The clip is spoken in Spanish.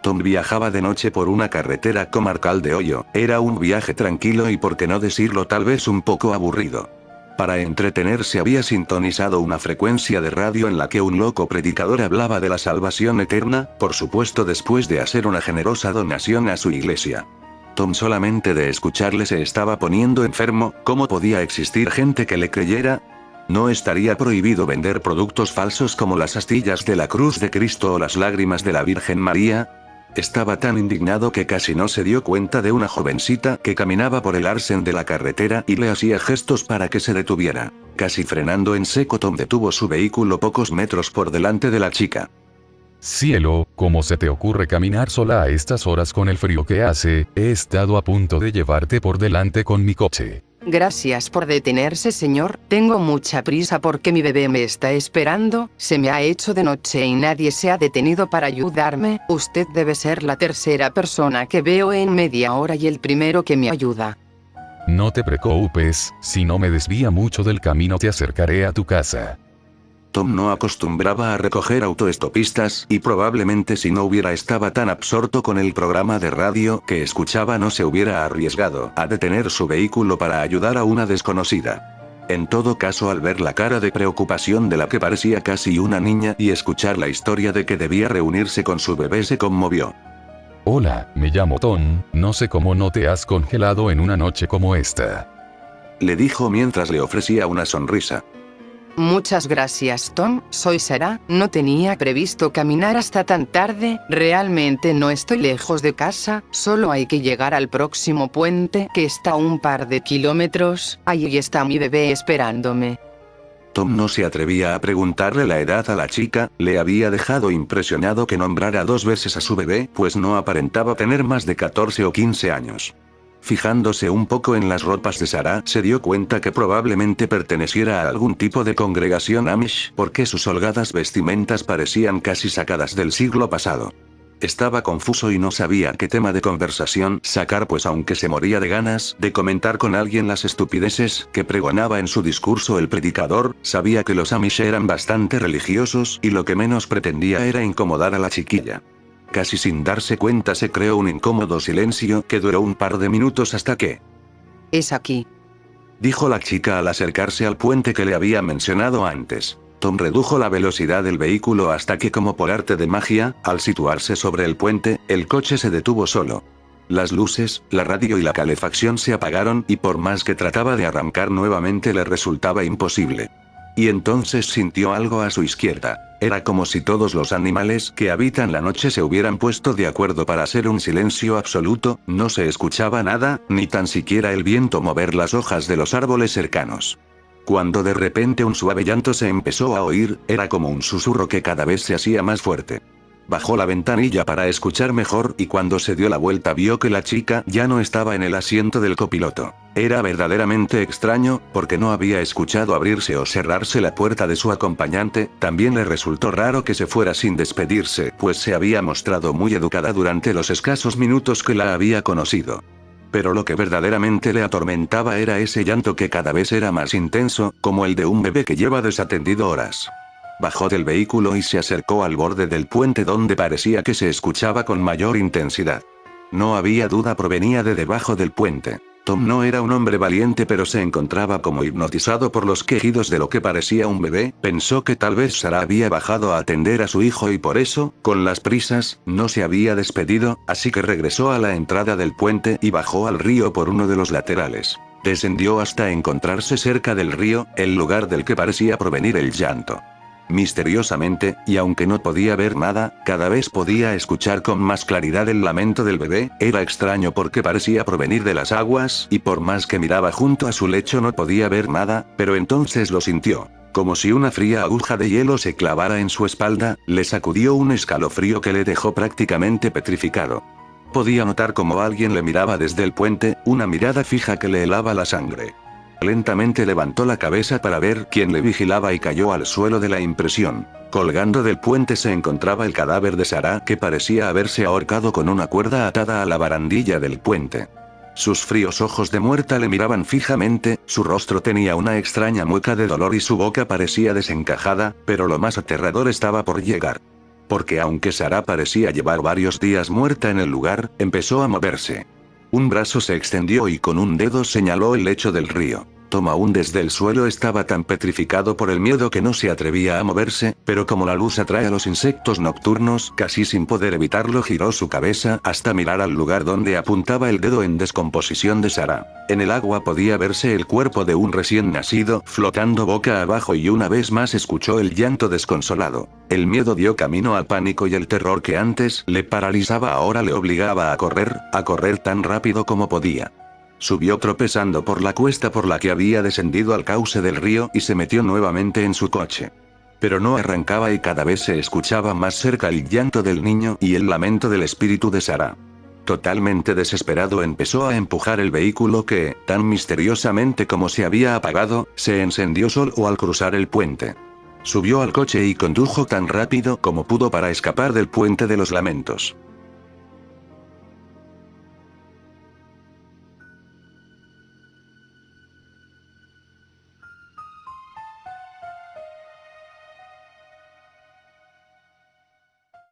Tom viajaba de noche por una carretera comarcal de Ohio. Era un viaje tranquilo y, por qué no decirlo, tal vez un poco aburrido. Para entretenerse había sintonizado una frecuencia de radio en la que un loco predicador hablaba de la salvación eterna, por supuesto después de hacer una generosa donación a su iglesia. Tom solamente de escucharle se estaba poniendo enfermo. ¿Cómo podía existir gente que le creyera? ¿No estaría prohibido vender productos falsos como las astillas de la cruz de Cristo o las lágrimas de la Virgen María? Estaba tan indignado que casi no se dio cuenta de una jovencita que caminaba por el arcén de la carretera y le hacía gestos para que se detuviera. Casi frenando en seco, Tom detuvo su vehículo pocos metros por delante de la chica. Cielo, ¿cómo se te ocurre caminar sola a estas horas con el frío que hace? He estado a punto de llevarte por delante con mi coche. Gracias por detenerse, señor. Tengo mucha prisa porque mi bebé me está esperando. Se me ha hecho de noche y nadie se ha detenido para ayudarme. Usted debe ser la tercera persona que veo en media hora y el primero que me ayuda. No te preocupes, si no me desvía mucho del camino te acercaré a tu casa. Tom no acostumbraba a recoger autoestopistas, y probablemente si no estaba tan absorto con el programa de radio que escuchaba no se hubiera arriesgado a detener su vehículo para ayudar a una desconocida. En todo caso, al ver la cara de preocupación de la que parecía casi una niña y escuchar la historia de que debía reunirse con su bebé, se conmovió. Hola, me llamo Tom, no sé cómo no te has congelado en una noche como esta. Le dijo mientras le ofrecía una sonrisa. Muchas gracias, Tom. Soy Sarah. No tenía previsto caminar hasta tan tarde. Realmente no estoy lejos de casa. Solo hay que llegar al próximo puente, que está a un par de kilómetros. Allí está mi bebé esperándome. Tom no se atrevía a preguntarle la edad a la chica. Le había dejado impresionado que nombrara 2 veces a su bebé, pues no aparentaba tener más de 14 o 15 años. Fijándose un poco en las ropas de Sarah, se dio cuenta que probablemente perteneciera a algún tipo de congregación Amish, porque sus holgadas vestimentas parecían casi sacadas del siglo pasado. Estaba confuso y no sabía qué tema de conversación sacar, pues aunque se moría de ganas de comentar con alguien las estupideces que pregonaba en su discurso el predicador, sabía que los Amish eran bastante religiosos y lo que menos pretendía era incomodar a la chiquilla. Casi sin darse cuenta se creó un incómodo silencio que duró un par de minutos hasta que... Es aquí, dijo la chica al acercarse al puente que le había mencionado antes. Tom redujo la velocidad del vehículo hasta que, como por arte de magia, al situarse sobre el puente, el coche se detuvo solo. Las luces, la radio y la calefacción se apagaron y por más que trataba de arrancar nuevamente le resultaba imposible. Y entonces sintió algo a su izquierda. Era como si todos los animales que habitan la noche se hubieran puesto de acuerdo para hacer un silencio absoluto. No se escuchaba nada, ni tan siquiera el viento mover las hojas de los árboles cercanos. Cuando de repente un suave llanto se empezó a oír, era como un susurro que cada vez se hacía más fuerte. Bajó la ventanilla para escuchar mejor y cuando se dio la vuelta vio que la chica ya no estaba en el asiento del copiloto. Era verdaderamente extraño, porque no había escuchado abrirse o cerrarse la puerta de su acompañante. También le resultó raro que se fuera sin despedirse, pues se había mostrado muy educada durante los escasos minutos que la había conocido. Pero lo que verdaderamente le atormentaba era ese llanto que cada vez era más intenso, como el de un bebé que lleva desatendido horas. Bajó del vehículo y se acercó al borde del puente donde parecía que se escuchaba con mayor intensidad. No había duda, provenía de debajo del puente. Tom no era un hombre valiente, pero se encontraba como hipnotizado por los quejidos de lo que parecía un bebé. Pensó que tal vez Sarah había bajado a atender a su hijo y por eso, con las prisas, no se había despedido, así que regresó a la entrada del puente y bajó al río por uno de los laterales. Descendió hasta encontrarse cerca del río, el lugar del que parecía provenir el llanto. Misteriosamente, y aunque no podía ver nada, cada vez podía escuchar con más claridad el lamento del bebé. Era extraño porque parecía provenir de las aguas, y por más que miraba junto a su lecho no podía ver nada, pero entonces lo sintió. Como si una fría aguja de hielo se clavara en su espalda, le sacudió un escalofrío que le dejó prácticamente petrificado. Podía notar como alguien le miraba desde el puente, una mirada fija que le helaba la sangre. Lentamente levantó la cabeza para ver quién le vigilaba y cayó al suelo de la impresión. Colgando del puente se encontraba el cadáver de Sarah, que parecía haberse ahorcado con una cuerda atada a la barandilla del puente. Sus fríos ojos de muerta le miraban fijamente, su rostro tenía una extraña mueca de dolor y su boca parecía desencajada, pero lo más aterrador estaba por llegar. Porque aunque Sara parecía llevar varios días muerta en el lugar, empezó a moverse. Un brazo se extendió y con un dedo señaló el lecho del río. Tom aún desde el suelo estaba tan petrificado por el miedo que no se atrevía a moverse, pero como la luz atrae a los insectos nocturnos, casi sin poder evitarlo giró su cabeza hasta mirar al lugar donde apuntaba el dedo en descomposición de Sara. En el agua podía verse el cuerpo de un recién nacido flotando boca abajo y una vez más escuchó el llanto desconsolado. El miedo dio camino al pánico y el terror que antes le paralizaba ahora le obligaba a correr tan rápido como podía. Subió tropezando por la cuesta por la que había descendido al cauce del río y se metió nuevamente en su coche. Pero no arrancaba y cada vez se escuchaba más cerca el llanto del niño y el lamento del espíritu de Sara. Totalmente desesperado empezó a empujar el vehículo que, tan misteriosamente como se había apagado, se encendió solo al cruzar el puente. Subió al coche y condujo tan rápido como pudo para escapar del puente de los lamentos.